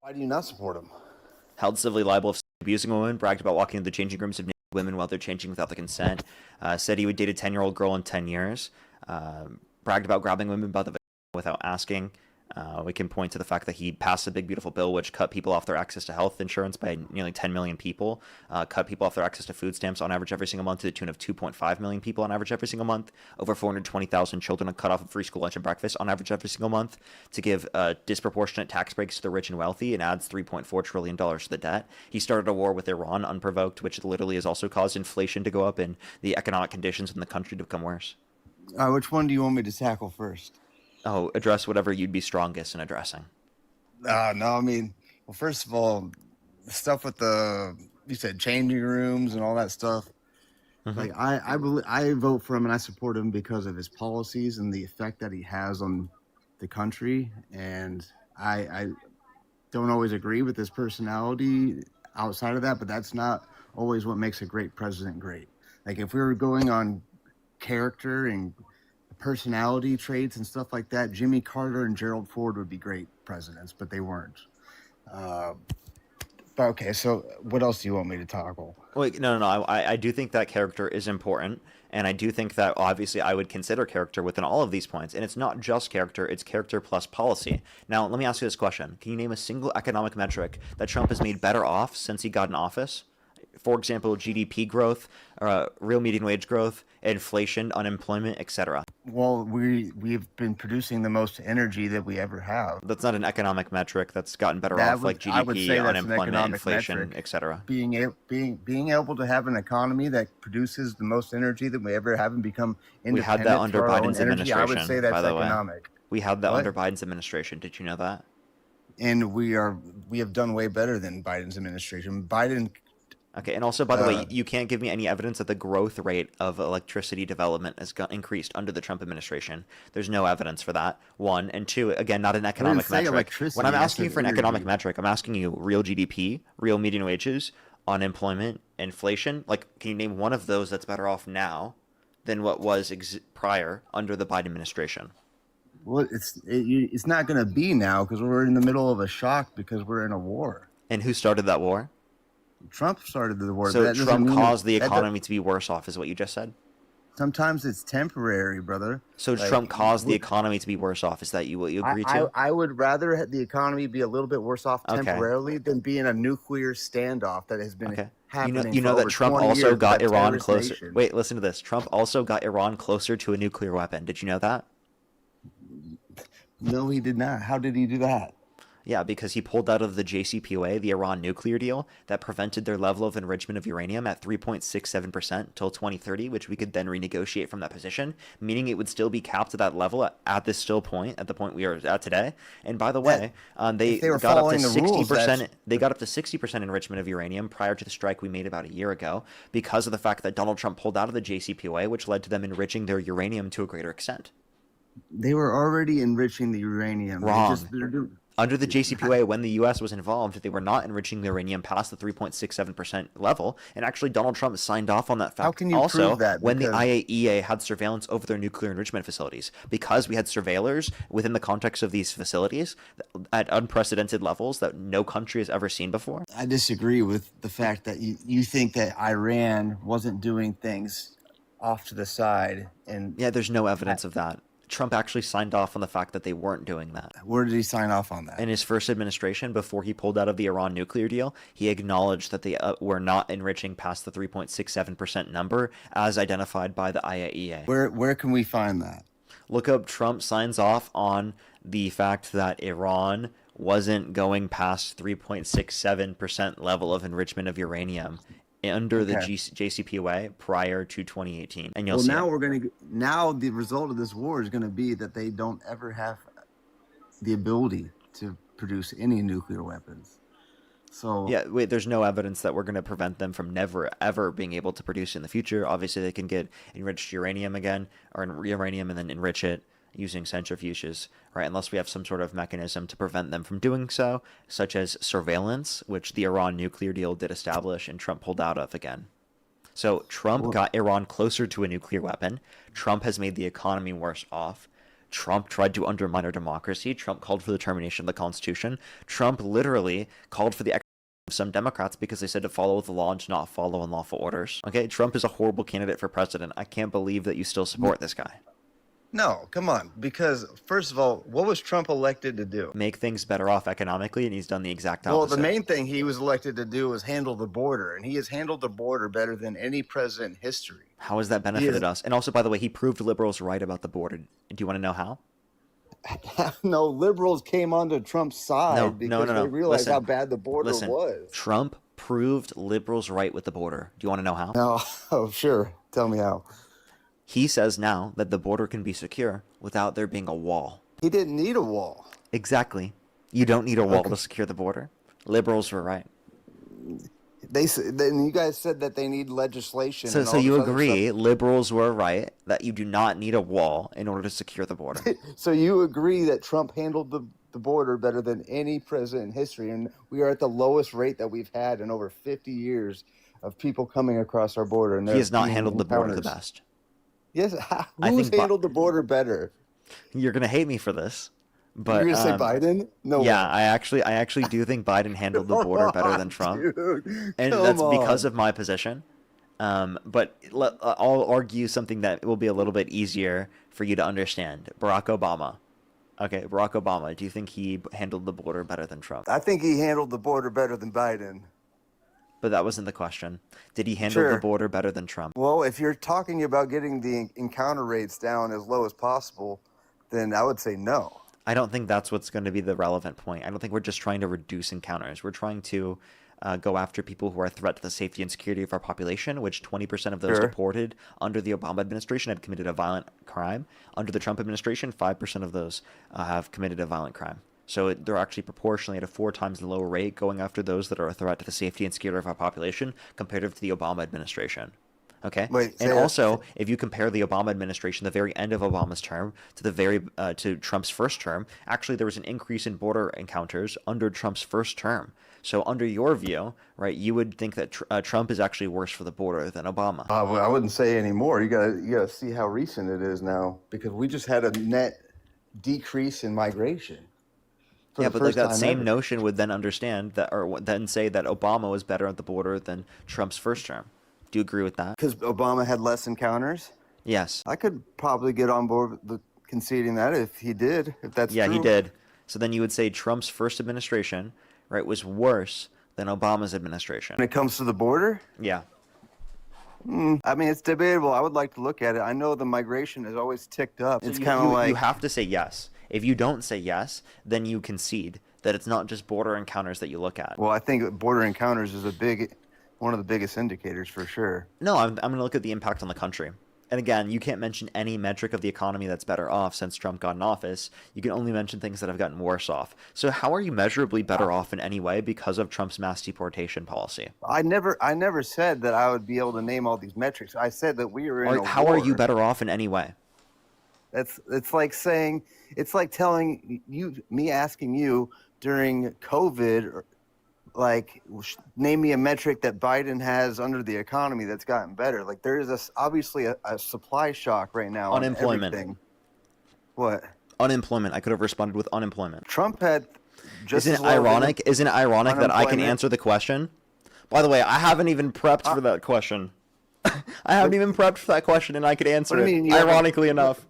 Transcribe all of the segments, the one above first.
Why do you not support him? Held civilly liable of abusing a woman, bragged about walking into the changing rooms of naked women while they're changing without the consent, said he would date a 10-year-old girl in 10 years, bragged about grabbing women by the without asking. We can point to the fact that he passed a big, beautiful bill which cut people off their access to health insurance by nearly 10 million people, cut people off their access to food stamps on average every single month to the tune of 2.5 million people on average every single month, over 420,000 children are cut off of free school lunch and breakfast on average every single month, to give disproportionate tax breaks to the rich and wealthy, and adds $3.4 trillion to the debt. He started a war with Iran unprovoked, which literally has also caused inflation to go up and the economic conditions in the country to become worse. Which one do you want me to tackle first? Oh, address whatever you'd be strongest in addressing. No, I mean, well, first of all, the stuff with you said changing rooms and all that stuff. Mm-hmm. Like I vote for him and I support him because of his policies and the effect that he has on the country. And I don't always agree with his personality outside of that, but that's not always what makes a great president great. Like if we were going on character and personality traits and stuff like that, Jimmy Carter and Gerald Ford would be great presidents, but they weren't. Okay, so what else do you want me to tackle? Wait, no. I do think that character is important, and I do think that obviously I would consider character within all of these points. And it's not just character, it's character plus policy. Now, let me ask you this question. Can you name a single economic metric that Trump has made better off since he got in office? For example, GDP growth, real median wage growth, inflation, unemployment, etc. Well, we've been producing the most energy that we ever have. That's not an economic metric that's gotten better off, like GDP, unemployment, inflation, etc. Being able to have an economy that produces the most energy that we ever have and become independent. We had that under Biden's administration, I would say that's economic. We had that under Biden's administration. Did you know that? And we have done way better than Biden's administration. Okay, and also, by the way, you can't give me any evidence that the growth rate of electricity development has increased under the Trump administration. There's no evidence for that, one. And two, again, not an economic metric. When I'm asking you for an economic metric, I'm asking you real GDP, real median wages, unemployment, inflation. Like, can you name one of those that's better off now than what was prior under the Biden administration? Well, it's not going to be now because we're in the middle of a shock because we're in a war. And who started that war? Trump started the war. So Trump caused the economy to be worse off, is what you just said? Sometimes it's temporary, brother. So Trump caused the economy to be worse off. Is that what you agree to? I would rather the economy be a little bit worse off temporarily than be in a nuclear standoff that has been happening. You know that Trump also got Iran closer. Wait, listen to this. Trump also got Iran closer to a nuclear weapon. Did you know that? No, he did not. How did he do that? Yeah, because he pulled out of the JCPOA, the Iran nuclear deal, that prevented their level of enrichment of uranium at 3.67% till 2030, which we could then renegotiate from that position, meaning it would still be capped at that level at this still point, at the point we are at today. And by the way, they got up to 60%. They got up to 60% enrichment of uranium prior to the strike we made about a year ago, because of the fact that Donald Trump pulled out of the JCPOA, which led to them enriching their uranium to a greater extent. They were already enriching the uranium. Wrong. Under the JCPOA, when the U.S. was involved, they were not enriching the uranium past the 3.67% level, and actually Donald Trump signed off on that fact. How can you prove that? When the IAEA had surveillance over their nuclear enrichment facilities, because we had surveillors within the context of these facilities at unprecedented levels that no country has ever seen before. I disagree with the fact that you think that Iran wasn't doing things off to the side. Yeah, there's no evidence of that. Trump actually signed off on the fact that they weren't doing that. Where did he sign off on that? In his first administration, before he pulled out of the Iran nuclear deal, he acknowledged that they were not enriching past the 3.67% number as identified by the IAEA. Where can we find that? Look up Trump signs off on the fact that Iran wasn't going past 3.67% level of enrichment of uranium under the JCPOA prior to 2018, and you'll see. Now the result of this war is going to be that they don't ever have the ability to produce any nuclear weapons. So yeah, wait, there's no evidence that we're going to prevent them from never ever being able to produce in the future. Obviously, they can get enriched uranium again, or uranium and then enrich it using centrifuges, right? Unless we have some sort of mechanism to prevent them from doing so, such as surveillance, which the Iran nuclear deal did establish and Trump pulled out of again. So Trump Well, got Iran closer to a nuclear weapon. Trump has made the economy worse off. Trump tried to undermine our democracy. Trump called for the termination of the Constitution. Trump literally called for the execution of some Democrats because they said to follow the law and to not follow unlawful orders. Okay, Trump is a horrible candidate for president. I can't believe that you still support this guy. no, come on. Because first of all, what was Trump elected to do? Make things better off economically, and he's done the exact Well, opposite. the main thing he was elected to do was handle the border, and he has handled the border better than any president in history. How has that benefited us? And also, by the way, he proved liberals right about the border. Do you want to know how? No, liberals came onto Trump's side because they realized Listen, how bad the border was. Trump proved liberals right with the border. Do you want to know how? No, oh, sure. Tell me how. He says now that the border can be secure without there being a wall. He didn't need a wall. Exactly. You don't need a wall Okay. to secure the border. Liberals were right. Then you guys said that they need legislation. So, and so all you this other agree liberals were right that you do not need a wall in order to secure the border. stuff. So you agree that Trump handled the border better than any president in history, and we are at the lowest rate that we've had in over 50 years of people coming across our border. And He has not being handled the border the encounters. best. Yes, I who's think handled the border better? You're gonna hate me for this, but You're gonna say Biden? No. yeah, way. I actually do think Biden handled the Come border better than on, Trump, dude. and Come that's on. because of my position. But I'll argue something that will be a little bit easier for you to understand. Barack Obama. Okay, Barack Obama. Do you think he handled the border better than Trump? I think he handled the border better than Biden. But that wasn't the question. Did he handle the Sure. border better than Trump? Well, if you're talking about getting the encounter rates down as low as possible, then I would say no. I don't think that's what's going to be the relevant point. I don't think we're just trying to reduce encounters. We're trying to go after people who are a threat to the safety and security of our population, which 20% of those Sure. deported under the Obama administration had committed a violent crime. Under the Trump administration, 5% of those have committed a violent crime. So they're actually proportionally at a 4 times the lower rate going after those that are a threat to the safety and security of our population compared to the Obama administration. Okay. Wait, and say that- also, if you compare the Obama administration, the very end of Obama's term, to to Trump's first term, actually there was an increase in border encounters under Trump's first term. So under your view, right, you would think that Trump is actually worse for the border than Obama. Well, I wouldn't say anymore. You gotta see how recent it is now, because we just had a net decrease in migration. for Yeah, the but like first that time same ever. notion would then understand that, or then say that Obama was better at the border than Trump's first term. Do you agree with that? Because Obama had less encounters. Yes. I could probably get on board with conceding that if he did, if that's Yeah, true. he did. So then you would say Trump's first administration, right, was worse than Obama's administration. When it comes to the border, Yeah. I mean, it's debatable. I would like to look at it. I know the migration has always ticked up. So It's you- kind of like you have to say yes. If you don't say yes, then you concede that it's not just border encounters that you look at. Well, I think border encounters is one of the biggest indicators for sure. No, I'm going to look at the impact on the country. And again, you can't mention any metric of the economy that's better off since Trump got in office. You can only mention things that have gotten worse off. So how are you measurably better off in any way because of Trump's mass deportation policy? I never said that I would be able to name all these metrics. I said that we are in a How are you war. better off in any way? It's like saying, it's like telling you, me asking you during COVID, like, name me a metric that Biden has under the economy that's gotten better. Like, there is obviously a supply shock right now. on Unemployment. everything. What? Unemployment. I could have responded with unemployment. Trump had just Isn't as it low of ironic? Isn't it ironic that I can unemployment. answer the question? By the way, I haven't even prepped for that question. I haven't even prepped for that question, and I could answer What do you it. mean you haven't- Ironically enough.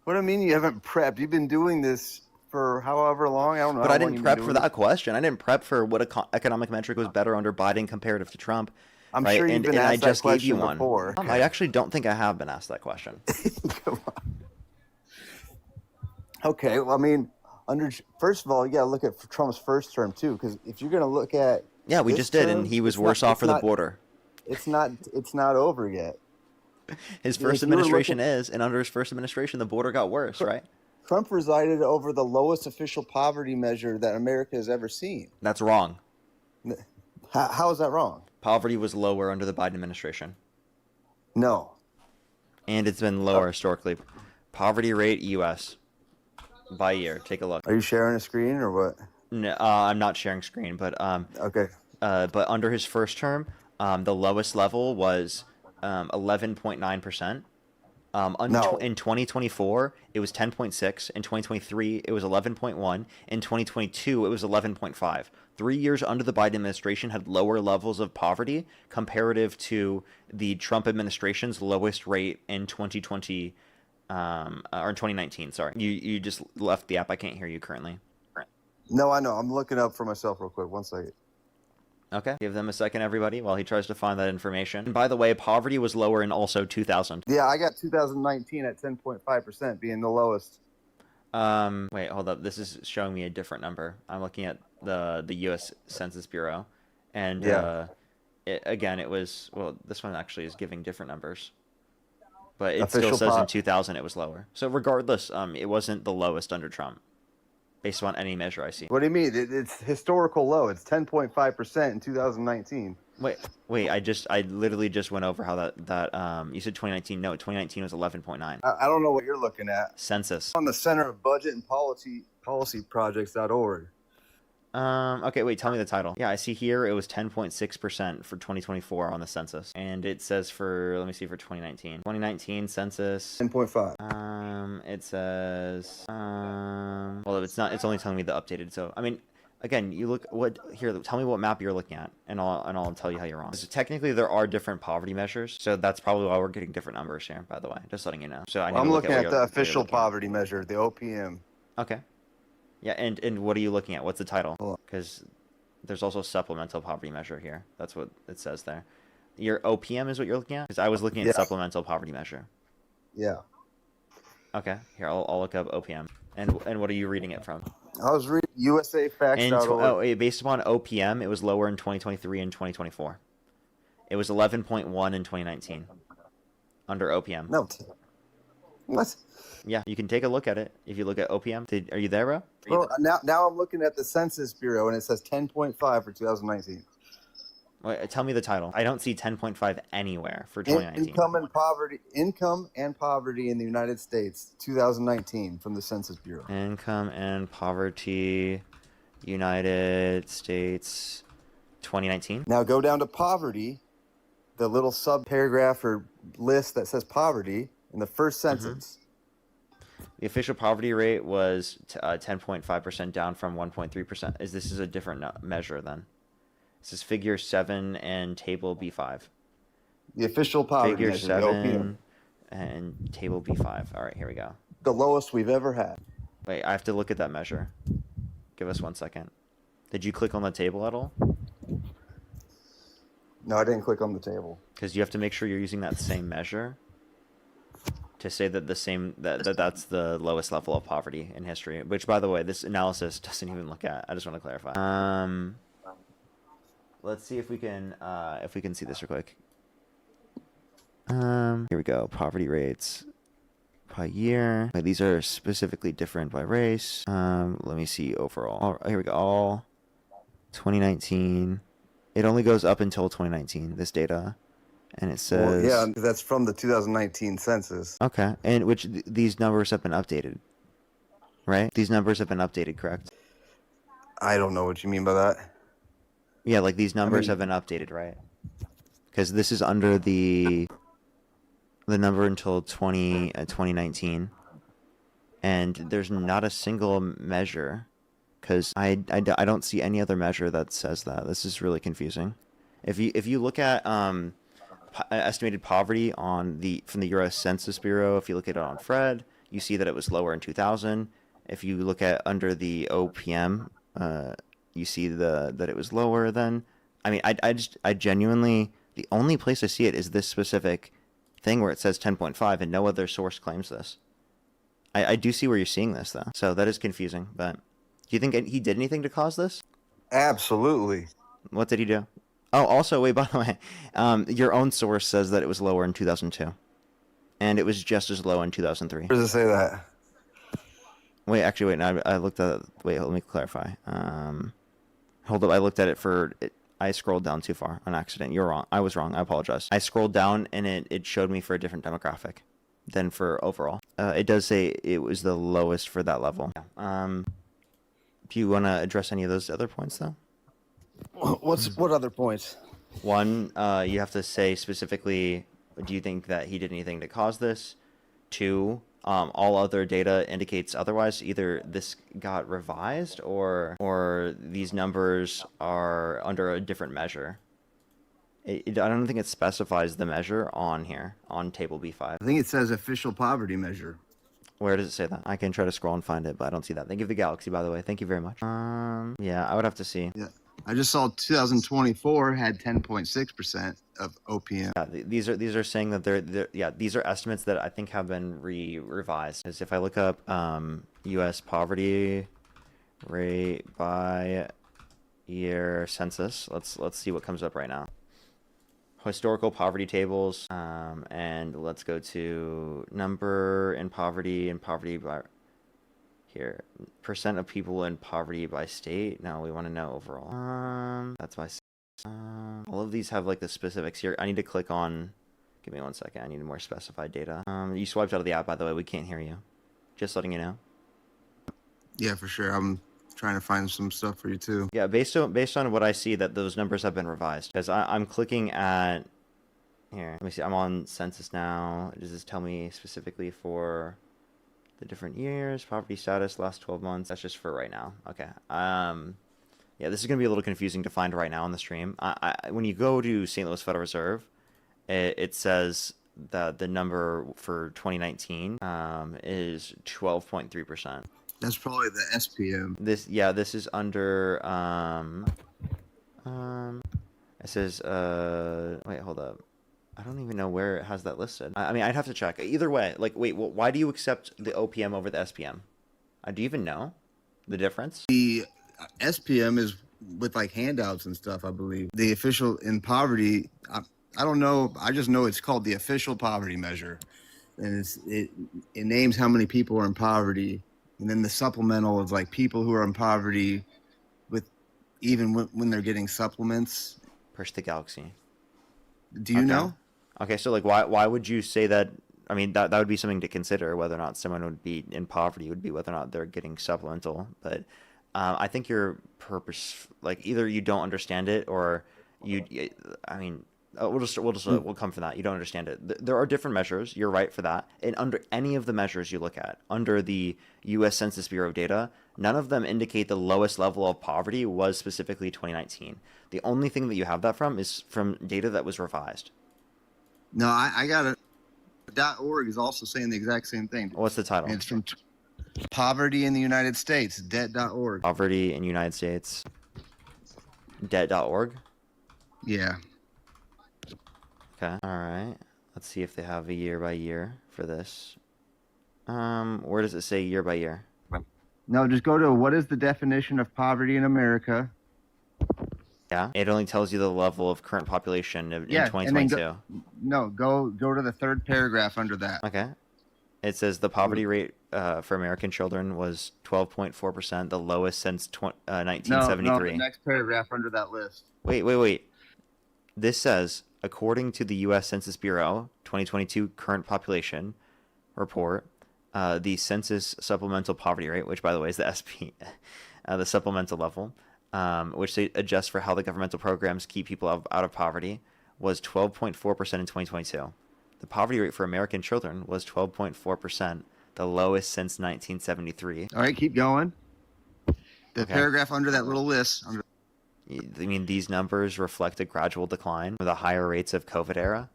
What do you mean you haven't prepped? You've been doing this for however long? I don't know. But how I long didn't you've prep been for doing that question. I didn't prep for what economic metric was better under Biden comparative to Trump. I'm right? sure you've and, been and asked I that just gave you question one. before. I actually don't think I have been asked that question. Come on. Okay, well, I mean, first of all, you got to look at Trump's first term too, because if you're going to look at Yeah, we this just did, term, and he was it's worse not- off for it's the not- border. It's not over yet. His if first you were administration looking- is, and under his first administration, the border got worse, right? Trump presided over the lowest official poverty measure that America has ever seen. That's wrong. How is that wrong? Poverty was lower under the Biden administration, No. and it's been lower historically. Poverty rate U.S. by year. Take a look. Are you sharing a screen or what? No, I'm not sharing screen, but Okay. under his first term, the lowest level was 11.9%. No. In 2024, it was 10.6. In 2023, it was 11.1. In 2022, it was 11.5. 3 years under the Biden administration had lower levels of poverty comparative to the Trump administration's lowest rate in 2020, or in 2019. Sorry, you just left the app. I can't hear you currently. No, I know. I'm looking up for myself real quick. 1 second. Okay, give them a second, everybody, while he tries to find that information. And by the way, poverty was lower in also 2000. Yeah, I got 2019 at 10.5% being the lowest. Wait, hold up. This is showing me a different number. I'm looking at the U.S. Census Bureau, and Yeah. again, it was, well, this one actually is giving different numbers, but it still Official says in pop. 2000 it was lower. So regardless, it wasn't the lowest under Trump, based on any measure I see. What do you mean? It's historical low. It's 10.5% in 2019. Wait, I literally just went over how that you said 2019. No, 2019 was 11.9. I don't know what you're looking at. Census. On the Center of Budget and Policyprojects.org. Okay, wait, tell me the title. Yeah, I see here it was 10.6% for 2024 on the census. And it says for, let me see, for 2019. 2019 census. 10.5. It says, well, it's not, it's only telling me the updated. So, I mean, again, you look, tell me what map you're looking at, and I'll tell you how you're wrong. So technically there are different poverty measures. So that's probably why we're getting different numbers here, by the way, just letting you know. So I need I'm to look looking at at the official poverty measure, the OPM. Okay. Yeah, and what are you looking at? What's the title? Because there's also supplemental poverty measure here. That's what it says there. Your OPM is what you're looking at? Because I was looking at supplemental poverty measure. Yeah. Okay, here, I'll look up OPM. And what are you reading it from? I was reading USAFacts.org. Based upon OPM, it was lower in 2023 and 2024. It was 11.1 in 2019 under OPM. No. What? Yeah, you can take a look at it if you look at OPM. Are you there, bro? Well, now I'm looking at the Census Bureau, and it says 10.5 for 2019. Wait, tell me the title. I don't see 10.5 anywhere for 2019. Income and poverty in the United States, 2019, from the Census Bureau. Income and poverty, United States, 2019. Now go down to poverty, the little sub-paragraph or list that says poverty in the first sentence. The official poverty rate was 10.5%, down from 1.3%. This is a different measure then? This is Figure 7 and Table B5. The official poverty Figure measure, 7 and Table B5. All right, here we go. The lowest we've ever had. Wait, I have to look at that measure. Give us 1 second. Did you click on the table at all? No, I didn't click on the table. Because you have to make sure you're using that same measure to say that that's the lowest level of poverty in history. Which, by the way, this analysis doesn't even look at. I just want to clarify. Let's see if we can see this real quick. Here we go. Poverty rates by year. Okay, these are specifically different by race. Let me see overall. Here we go. All 2019. It only goes up until 2019. This data, and it says. Well, yeah, that's from the 2019 census. Okay, and these numbers have been updated, right? These numbers have been updated, correct? I don't know what you mean by that. Yeah, like these numbers have been updated, right? Because this is under the number until 2019, and there's not a single measure, because I don't see any other measure that says that. This is really confusing. If you look at estimated poverty from the U.S. Census Bureau, if you look at it on Fred, you see that it was lower in 2000. If you look at under the OPM, you see that it was lower then. I mean, I genuinely, the only place I see it is this specific thing where it says 10.5, and no other source claims this. I do see where you're seeing this though, so that is confusing. But do you think he did anything to cause this? Absolutely. What did he do? Oh, also, wait, by the way, your own source says that it was lower in 2002, and it was just as low in 2003. Where does it say that? Wait, actually, wait. No, I looked at. Wait, let me clarify. Hold up. I looked at it I scrolled down too far on accident. You're wrong. I was wrong. I apologize. I scrolled down and it showed me for a different demographic than for overall. It does say it was the lowest for that level. Do you want to address any of those other points though? What other points? One, you have to say specifically Do you think that he did anything to cause this? 2, all other data indicates otherwise. Either this got revised or these numbers are under a different measure. I don't think it specifies the measure on here on table B5. I think it says official poverty measure. Where does it say that? I can try to scroll and find it, but I don't see that. Thank you for the galaxy, by the way. Thank you very much. Yeah, I would have to see. Yeah, I just saw 2024 had 10.6% of OPM. Yeah, these are saying that they're these are estimates that I think have been revised. Because if I look up U.S. poverty rate by year census, let's see what comes up right now. Historical poverty tables, and let's go to number in poverty and poverty by here, percent of people in poverty by state. No, we want to know overall. That's by all of these have like the specifics here. I need to click on, give me 1 second, I need more specified data. You swiped out of the app, by the way. We can't hear you, just letting you know. Yeah, for sure. I'm trying to find some stuff for you too. Yeah, based on what I see, that those numbers have been revised. Because I'm clicking at here. Let me see. I'm on census now. Does this tell me specifically for the different years? Poverty status last 12 months. That's just for right now. Okay. Yeah, this is gonna be a little confusing to find right now on the stream. When you go to St. Louis Federal Reserve, it says that the number for 2019 is 12.3%. That's probably the SPM. This is under it says wait, hold up. I don't even know where it has that listed. I mean, I'd have to check. Either way, like, wait, well, why do you accept the OPM over the SPM? Do you even know the difference? The SPM is with like handouts and stuff, I believe. The official in poverty, I don't know. I just know it's called the official poverty measure, and it names how many people are in poverty. And then the supplemental is like people who are in poverty with even when they're getting supplements. Push the galaxy. Do you know? Okay, so like why would you say that? I mean, that would be something to consider, whether or not someone would be in poverty, would be whether or not they're getting supplemental. But I think your purpose, like, either you don't understand it or I mean, we'll come from that. You don't understand it. There are different measures. You're right for that. And under any of the measures you look at, under the U.S. Census Bureau data, none of them indicate the lowest level of poverty was specifically 2019. The only thing that you have that from is from data that was revised. No, I got it. .org is also saying the exact same thing. What's the title? And it's from Poverty in the United States, debt.org. Poverty in United States, debt.org? Yeah. Okay. All right. Let's see if they have a year by year for this. Where does it say year by year? No, just go to what is the definition of poverty in America? Yeah. It only tells you the level of current population in 2022. Go to the third paragraph under that. Okay. It says the poverty rate for American children was 12.4%, the lowest since 1973. No, the next paragraph under that list. Wait. This says, according to the U.S. Census Bureau 2022 current population report, the census supplemental poverty rate, which by the way is the SP, the supplemental level, which they adjust for how the governmental programs keep people out of poverty, was 12.4% in 2022. The poverty rate for American children was 12.4%, the lowest since 1973. All right, keep going. The paragraph under that little list. I mean, these numbers reflect a gradual decline for the higher rates of COVID era.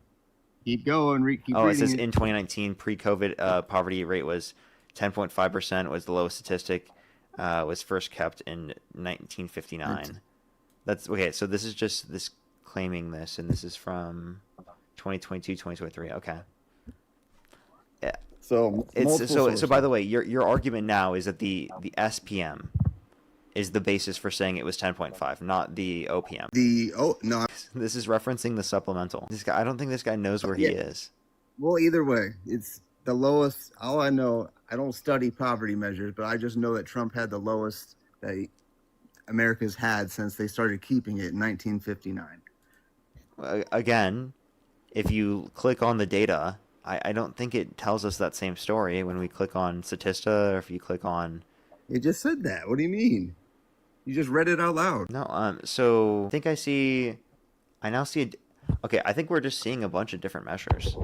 Keep going. Keep it reading says in 2019, pre-COVID poverty rate was 10.5%, was the lowest statistic, was first kept in 1959. That's okay. So this is just this claiming this, and this is from 2022, 2023. Okay. Yeah. So by the way, your argument now is that the SPM is the basis for saying it was 10.5, not the OPM. No. This is referencing the supplemental. This guy, I don't think this guy knows where he is. Well, either way, it's the lowest. All I know, I don't study poverty measures, but I just know that Trump had the lowest that America's had since they started keeping it in 1959. Again, if you click on the data, I don't think it tells us that same story when we click on Statista, or if you click on... It just said that. What do you mean? You just read it out loud. No, so I think I now see Okay, I think we're just seeing a bunch of different measures.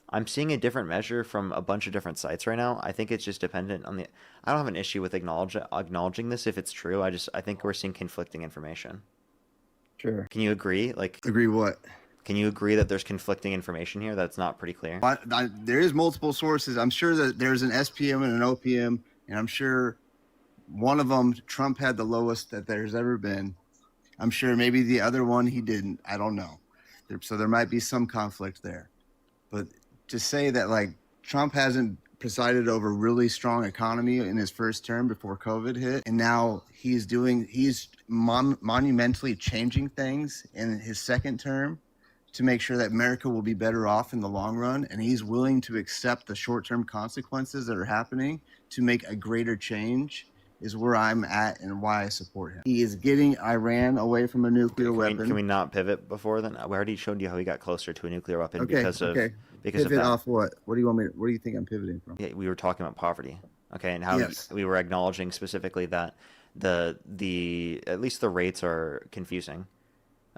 I'm seeing a different measure from a bunch of different sites right now. I think it's just dependent on the. I don't have an issue with acknowledging this if it's true. I think we're seeing conflicting information. Sure. Can you agree? Like, Agree what? can you agree that there's conflicting information here that's not pretty clear? There is multiple sources. I'm sure that there's an SPM and an OPM, and I'm sure one of them Trump had the lowest that there's ever been. I'm sure maybe the other one he didn't. I don't know. So there might be some conflict there. But to say that like Trump hasn't presided over really strong economy in his first term before COVID hit, and now he's monumentally changing things in his second term to make sure that America will be better off in the long run, and he's willing to accept the short-term consequences that are happening to make a greater change, is where I'm at and why I support him. He is getting Iran away from a nuclear weapon. Can we not pivot before then? We already showed you how he got closer to a nuclear weapon because of pivot that. Off what? What do you want me? What do you think I'm pivoting from? Yeah, we were talking about poverty, okay, and how Yes. we were acknowledging specifically that the at least the rates are confusing.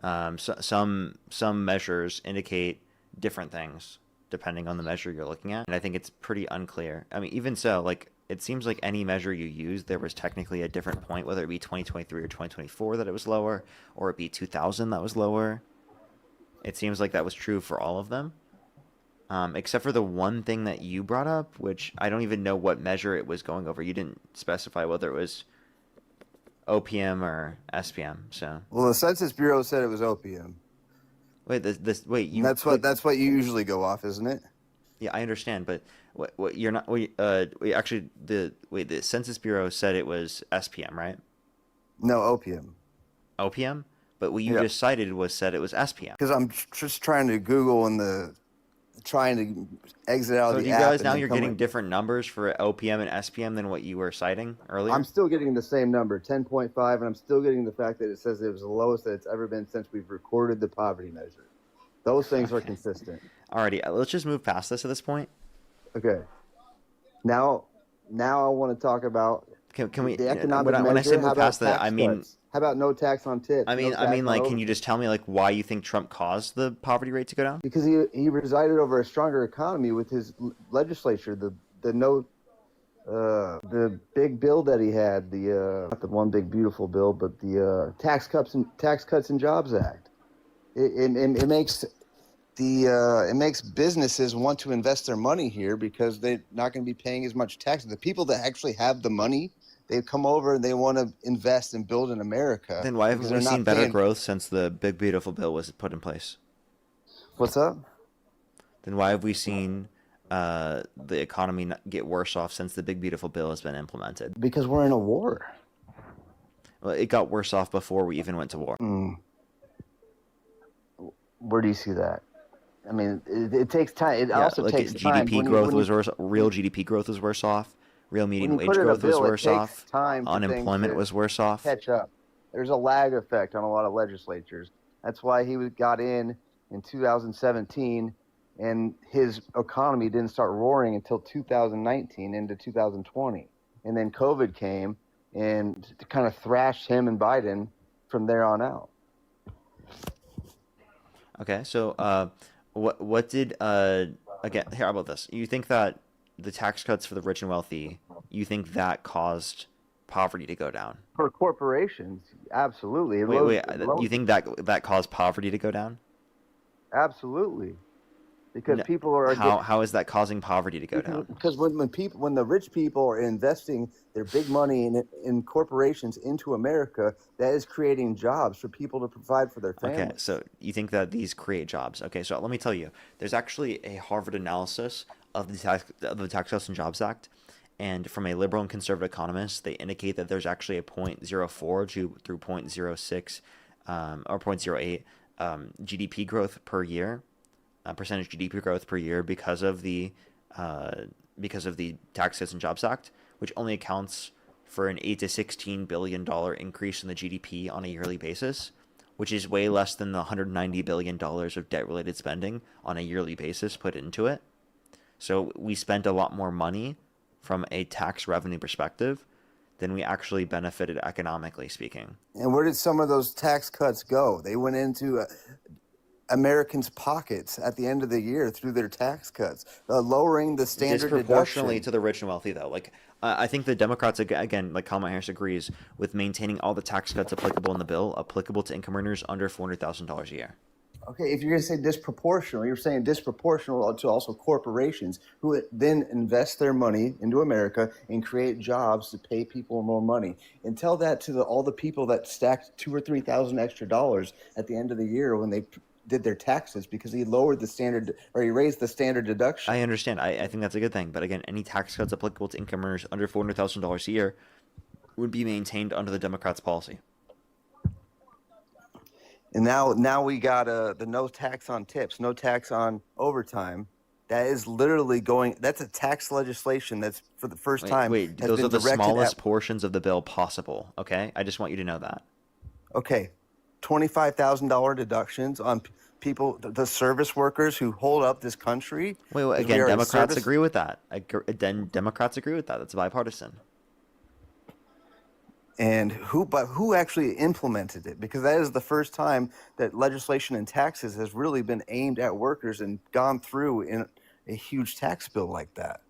Some measures indicate different things depending on the measure you're looking at, and I think it's pretty unclear. I mean, even so, like it seems like any measure you use, there was technically a different point, whether it be 2023 or 2024 that it was lower, or it be 2000 that was lower. It seems like that was true for all of them, except for the one thing that you brought up, which I don't even know what measure it was going over. You didn't specify whether it was OPM or SPM. So Well, the Census Bureau said it was OPM. wait, That's what you usually go off, isn't it? Yeah, I understand, but what you're not. Actually, the Census Bureau said it was SPM, right? No, OPM. OPM, but what you just cited said it was SPM. Because I'm just trying to Google and trying to exit out So of do the you app. guys now you're getting different numbers for OPM and SPM than what you were citing earlier? I'm still getting the same number, 10.5, and I'm still getting the fact that it says it was the lowest that it's ever been since we've recorded the poverty measure. Those things are consistent. Alrighty, let's just move past this at this point. Okay. Now I want to talk about Can we? the economic when I say measure. move past that, I mean, cuts? How about no tax on tips? I mean, No tax like, on can you just tell me like why you think Trump caused the poverty rate to go down? because he presided over a stronger economy with his legislature. The big bill that he had, not the one big beautiful bill, but the Tax Cuts and Jobs Act. It makes businesses want to invest their money here because they're not going to be paying as much tax. The people that actually have the money, they come over and they want to invest and build in America. Then why haven't we seen better growth since the big beautiful bill was put in place? What's up? Then why have we seen the economy get worse off since the big beautiful bill has been implemented? Because we're in a war. Well, it got worse off before we even went to war. Where do you see that? I mean, it takes time. It also like takes time. GDP growth was worse. Real GDP growth was worse off. Real median wage growth was worse off. Unemployment was worse off. Catch up. There's a lag effect on a lot of legislatures. That's why he got in 2017, and his economy didn't start roaring until 2019 into 2020. And then COVID came and kind of thrashed him and Biden from there on out. Okay, so what did again? Here, how about this? You think that the tax cuts for the rich and wealthy, you think that caused poverty to go down? For corporations, absolutely. You think that caused poverty to go down? Absolutely, because people are. How is that causing poverty to go down? Because when the rich people are investing their big money in corporations into America, that is creating jobs for people to provide for their families. Okay, so you think that these create jobs? Okay, so let me tell you, there's actually a Harvard analysis of the Tax Cuts and Jobs Act, and from a liberal and conservative economist, they indicate that there's actually a 0.04 through 0.06 or 0.08 GDP growth per year, percentage GDP growth per year because of the Tax Cuts and Jobs Act, which only accounts for an $8 to $16 billion increase in the GDP on a yearly basis, which is way less than the $190 billion of debt-related spending on a yearly basis put into it. So we spent a lot more money from a tax revenue perspective than we actually benefited economically speaking. And where did some of those tax cuts go? They went into Americans' pockets at the end of the year through their tax cuts, lowering the standard Disproportionately deduction. to the rich and wealthy, though. Like, I think the Democrats, again, like Kamala Harris agrees with maintaining all the tax cuts applicable in the bill, applicable to income earners under $400,000 a year. Okay, if you're going to say disproportional, you're saying disproportional to also corporations who then invest their money into America and create jobs to pay people more money. And tell that to all the people that stacked $2,000 or $3,000 extra dollars at the end of the year when they did their taxes because he lowered the standard, or he raised the standard deduction. I understand. I think that's a good thing. But again, any tax cuts applicable to income earners under $400,000 a year would be maintained under the Democrats' policy. And now we got the no tax on tips, no tax on overtime. That is literally going. That's a tax legislation that's for the first time. Wait, has those been are the directed smallest at, portions of the bill possible. Okay, I just want you to know that. okay, $25,000 deductions on people, the service workers who hold up this country. Wait, 'Cause we again, are a Democrats service. agree with that. Then Democrats agree with that. That's bipartisan. And who actually implemented it? Because that is the first time that legislation and taxes has really been aimed at workers and gone through in a huge tax bill like that.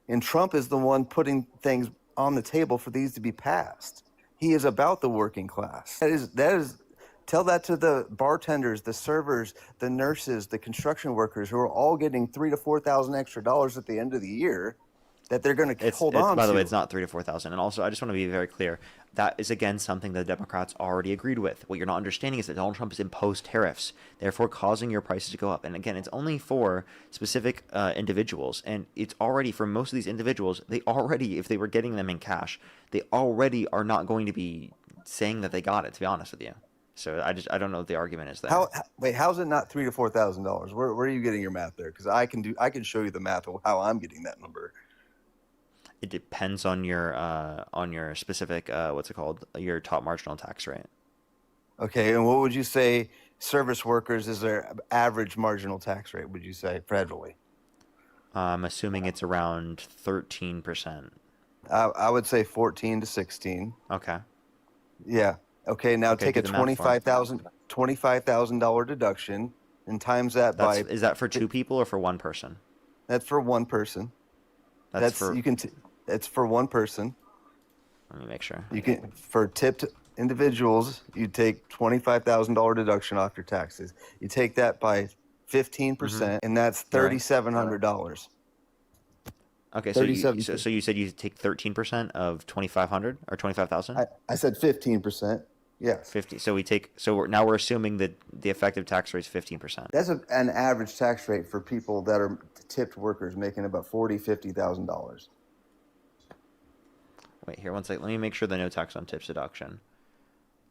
And Trump is the one putting things on the table for these to be passed. He is about the working class. That is tell that to the bartenders, the servers, the nurses, the construction workers who are all getting $3,000 to $4,000 extra dollars at the end of the year that they're going to hold on to. By the way, it's not 3,000 to 4,000. And also, I just want to be very clear. That is, again, something the Democrats already agreed with. What you're not understanding is that Donald Trump has imposed tariffs, therefore causing your prices to go up. And again, it's only for specific individuals. And it's already, for most of these individuals, they already, if they were getting them in cash, they already are not going to be saying that they got it, to be honest with you. So I don't know what the argument is there. How's it not $3,000 to $4,000? Where are you getting your math there? Because I can show you the math of how I'm getting that number. It depends on your specific what's it called, your top marginal tax rate. Okay, and what would you say service workers is their average marginal tax rate? Would you say federally? I'm assuming it's around 13%. I would say 14 to 16. Okay. Yeah. Okay. Now Okay, take do a the math for me. $25,000 deduction and times that by. Is that for two people or for one person? That's for one person. That's for one person. Let me make sure. You can, for tipped individuals, you take $25,000 deduction off your taxes. You take that by 15%, and that's $3,700. Okay, so you said you take 13% of 2,500 or 25,000? I said 15%. Yes. 50. So now we're assuming that the effective tax rate is 15%. That's an average tax rate for people that are tipped workers making about $40,000-$50,000. Wait, here, one second. Let me make sure the no tax on tips deduction.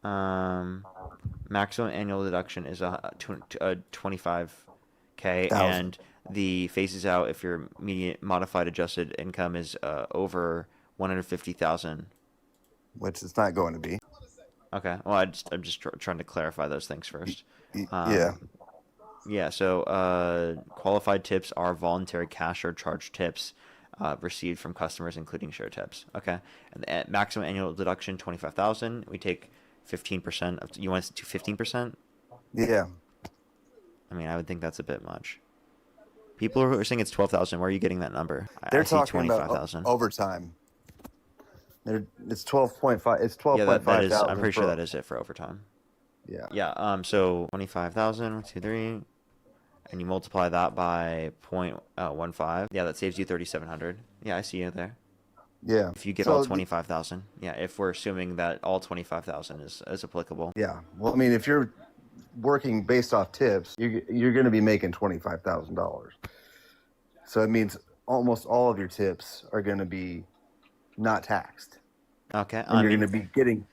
Maximum annual deduction is 25K, and the phases out if your median modified adjusted income is over 150,000. Which it's not going to be. Okay. Well, I'm just trying to clarify those things first. Yeah. Yeah. So qualified tips are voluntary cash or charge tips received from customers, including share tips. Okay. And the maximum annual deduction 25,000. We take 15% of. You want us to 15%? Yeah. I mean, I would think that's a bit much. People are saying it's 12,000. Where are you getting that number? They're I see talking 25,000. about overtime. It's 12.5. It's 12.5. Yeah, that is. I'm pretty sure that is it for overtime. Yeah. Yeah. So 25,000, 1, 2, 3, and you multiply that by 0.15. Yeah, that saves you 3,700. Yeah, I see you there. Yeah. If you get all 25,000. Yeah. If we're assuming that all 25,000 is applicable. Yeah. Well, I mean, if you're working based off tips, you're going to be making $25,000. So it means almost all of your tips are going to be not taxed. Okay. And you're going to be getting.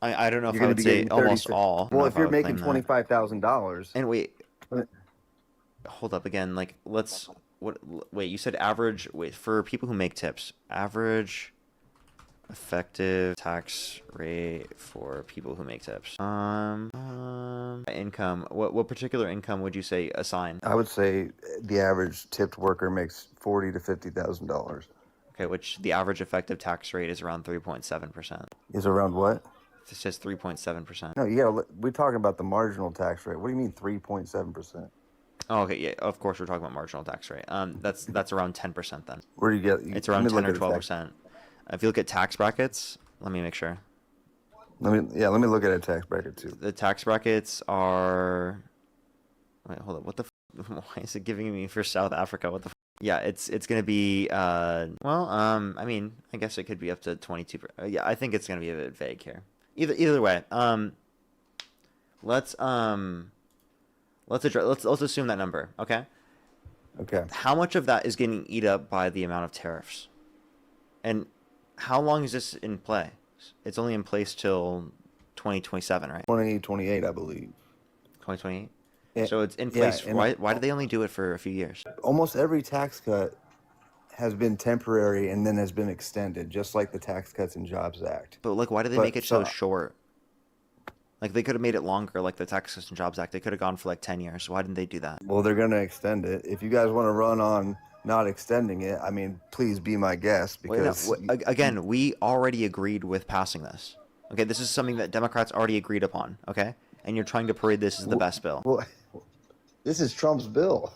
I don't know if I would say almost all. Well, if you're making $25,000. And wait, hold up again. Like, wait, you said average. Wait, for people who make tips, average effective tax rate for people who make tips. Income. What particular income would you say assign? I would say the average tipped worker makes $40,000 to $50,000. Okay, which the average effective tax rate is around 3.7%. Is around what? It says 3.7%. No, you gotta. We're talking about the marginal tax rate. What do you mean 3.7%? Oh, okay, yeah. Of course, we're talking about marginal tax rate. That's around 10% then. Where do you get? It's Let around me 10 look or at the tax. 12%. If you look at tax brackets, let me make sure. Let me look at a tax bracket too. The tax brackets are. Wait, hold up. What the? Why is it giving me for South Africa? What the? Yeah, it's gonna be. I mean, I guess it could be up to 22. Yeah, I think it's gonna be a bit vague here. Either way. Let's let's assume that number. Okay. Okay. How much of that is getting eat up by the amount of tariffs? And how long is this in play? It's only in place till 2027, right? 2028, I believe. 2028. Yeah, So it's in yeah, place. and Why did they only do it for a few years? almost every tax cut has been temporary and then has been extended, just like the Tax Cuts and Jobs Act. But like, why did they make But it so short? Like they could have made it longer, like the Tax Cuts and Jobs Act. They could have gone for like 10 years. Why didn't they do that? well, they're going to extend it. If you guys want to run on not extending it, I mean, please be my guest Wait, no, because again, we already agreed with passing this. Okay, this is something that Democrats already agreed upon. Okay, and you're trying to parade this as the best bill. well, this is Trump's bill.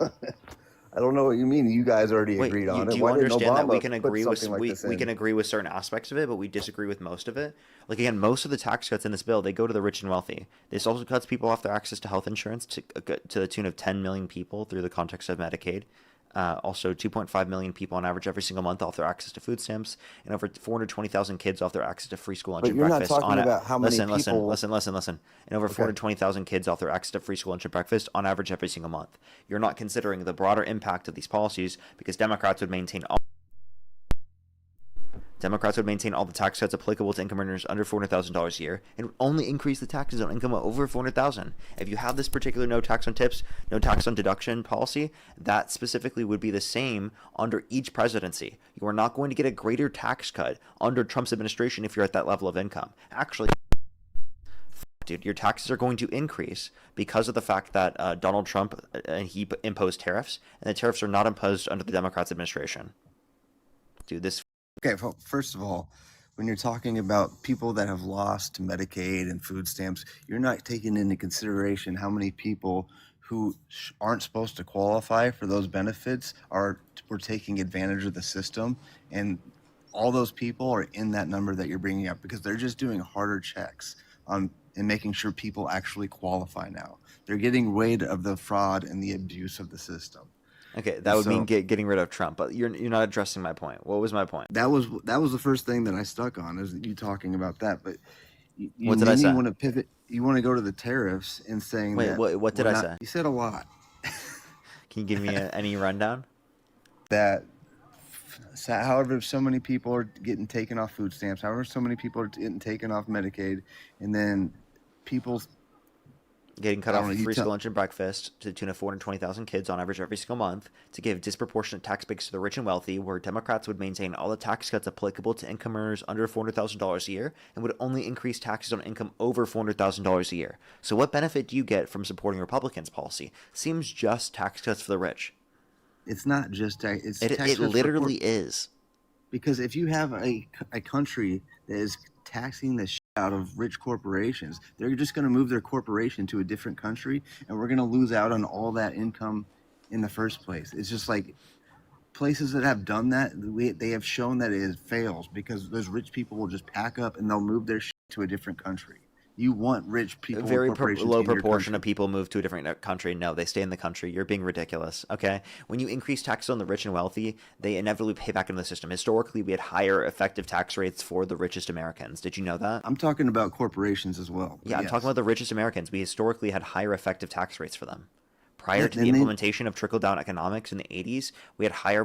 I don't know what you mean. You guys already Wait, agreed on do it. you Why didn't understand that we Obama can put agree with something like this we in? can agree with certain aspects of it, but we disagree with most of it? Like again, most of the tax cuts in this bill they go to the rich and wealthy. This also cuts people off their access to health insurance to the tune of 10 million people through the context of Medicaid. Also, 2.5 million people on average every single month off their access to food stamps, and over 420,000 kids off their access to free school lunch But and you're not breakfast. talking about how many people. Listen. And over Okay. 420,000 kids off their access to free school lunch and breakfast on average every single month. You're not considering the broader impact of these policies because Democrats would maintain all the tax cuts applicable to income earners under $400,000 a year and would only increase the taxes on income over $400,000. If you have this particular no tax on tips, no tax on deduction policy, that specifically would be the same under each presidency. You are not going to get a greater tax cut under Trump's administration if you're at that level of income. Actually, dude, your taxes are going to increase because of the fact that Donald Trump he imposed tariffs, and the tariffs are not imposed under the Democrats' administration. Dude, this. Okay, well, first of all, when you're talking about people that have lost Medicaid and food stamps, you're not taking into consideration how many people who aren't supposed to qualify for those benefits were taking advantage of the system, and all those people are in that number that you're bringing up because they're just doing harder checks on and making sure people actually qualify now. They're getting rid of the fraud and the abuse of the system. Okay, that would mean getting rid of Trump, but you're not addressing my point. What was my point? That was the first thing that I stuck on is you talking about that, but What did I say? You want to pivot. You want to go to the tariffs and saying Wait, that. what did I say? You said a lot. Can you give me any rundown? That, however, so many people are getting taken off food stamps. However, so many people are getting taken off Medicaid, and then people Getting cut off free school lunch and breakfast to the tune of 420,000 kids on average every single month to give disproportionate tax breaks to the rich and wealthy, where Democrats would maintain all the tax cuts applicable to income earners under $400,000 a year and would only increase taxes on income over $400,000 a year. So what benefit do you get from supporting Republicans' policy? Seems just tax cuts for the rich. It's not just tax. It literally is. Because if you have a country that is taxing the shit out of rich corporations, they're just going to move their corporation to a different country, and we're going to lose out on all that income in the first place. It's just like places that have done that, they have shown that it fails because those rich people will just pack up and they'll move their shit to a different country. You want rich people. A very low proportion of people move to a different country. No, they stay in the country. You're being ridiculous. Okay, when you increase taxes on the rich and wealthy, they inevitably pay back into the system. Historically, we had higher effective tax rates for the richest Americans. Did you know that? I'm talking about corporations as well. Yeah, I'm talking about the richest Americans. We historically had higher effective tax rates for them. Prior to the implementation of trickle-down economics in the 80s, we had higher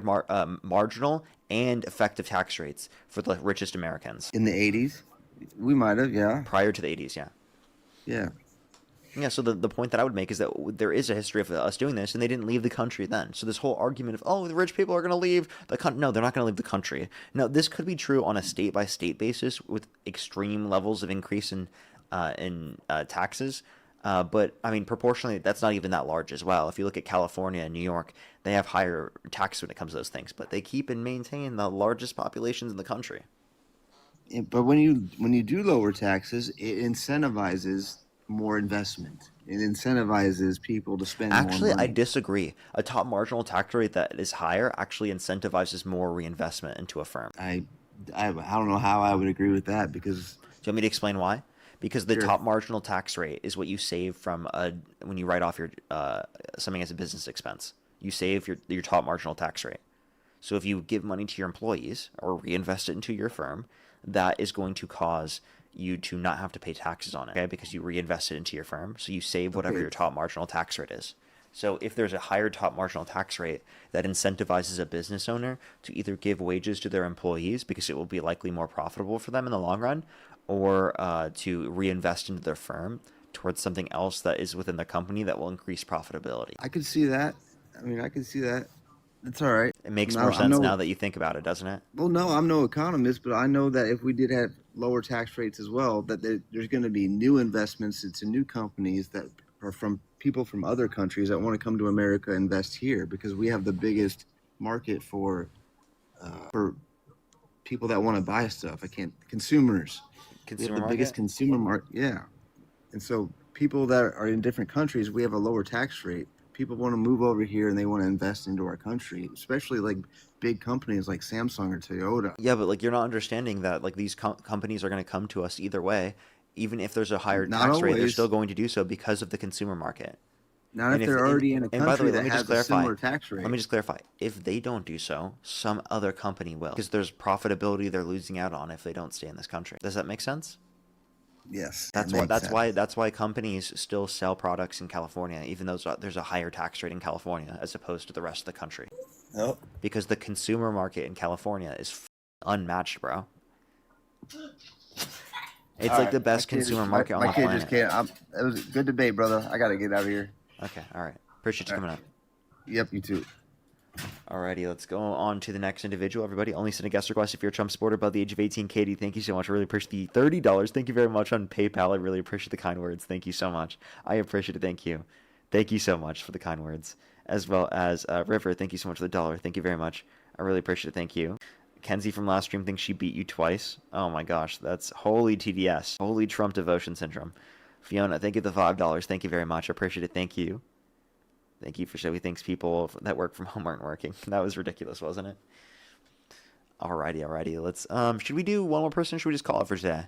marginal and effective tax rates for the richest Americans. In the 80s? We might have, yeah. Prior to the 80s, yeah. Yeah. Yeah, so the point that I would make is that there is a history of us doing this, and they didn't leave the country then. So this whole argument of, oh, the rich people are going to leave the country. No, they're not going to leave the country. Now, this could be true on a state-by-state basis with extreme levels of increase in taxes. But, I mean, proportionally, that's not even that large as well. If you look at California and New York, they have higher taxes when it comes to those things. But they keep and maintain the largest populations in the country. But when you do lower taxes, it incentivizes more investment. It incentivizes people to spend more Actually, I money. disagree. A top marginal tax rate that is higher actually incentivizes more reinvestment into a firm. I, I don't know how I would agree with that because Do you want me to explain why? Because the sure, top marginal tax rate is what you save from when you write off your something as a business expense. You save your top marginal tax rate. So if you give money to your employees or reinvest it into your firm, that is going to cause you to not have to pay taxes on it, okay? Because you reinvest it into your firm, so you save whatever okay, your top marginal tax rate is. So if there's a higher top marginal tax rate that incentivizes a business owner to either give wages to their employees because it will be likely more profitable for them in the long run, or to reinvest into their firm towards something else that is within the company that will increase profitability. I could see that. I mean, I could see that. It's all right. It makes more Now I'm sense now no that you think about it, doesn't it? well, no, I'm no economist, but I know that if we did have lower tax rates as well, that there's going to be new investments into new companies that are from people from other countries that want to come to America and invest here because we have the biggest market for people that want to buy stuff. I can't consumers. We have Consumer the biggest market? consumer market. Yeah, and so people that are in different countries, we have a lower tax rate. People want to move over here and they want to invest into our country, especially like big companies like Samsung or Toyota. Yeah, but like you're not understanding that like these companies are going to come to us either way. Even if there's a higher Not tax rate, they're still always. going to do so because of the consumer market. Not And if if they're already in a and by the way, country that has a similar tax let rate. me just clarify. If they don't do so, some other company will because there's profitability they're losing out on if they don't stay in this country. Does that make sense? Yes, it makes sense. That's why companies still sell products in California, even though there's a higher tax rate in California as opposed to the rest of the country. Yep. Because the consumer market in California is unmatched, bro. It's All like right, the best consumer market on my the kid just planet. can't. It was a good debate, brother. I gotta get out of here. Okay, all right. Appreciate you All right. coming up. Yep, you too. Alrighty, let's go on to the next individual. Everybody, only send a guest request if you're a Trump supporter above the age of 18. Katie, thank you so much. I really appreciate the $30. Thank you very much on PayPal. I really appreciate the kind words. Thank you so much. I appreciate it. Thank you. Thank you so much for the kind words. As well as River, thank you so much for the dollar. Thank you very much. I really appreciate it. Thank you. Kenzie from last stream thinks she beat you twice. Oh my gosh, that's holy TDS. Holy Trump devotion syndrome. Fiona, thank you for the $5. Thank you very much. I appreciate it. Thank you. Thank you for showing thinks people that work from home aren't working. That was ridiculous, wasn't it? Alrighty. Let's should we do one more person or should we just call it for today?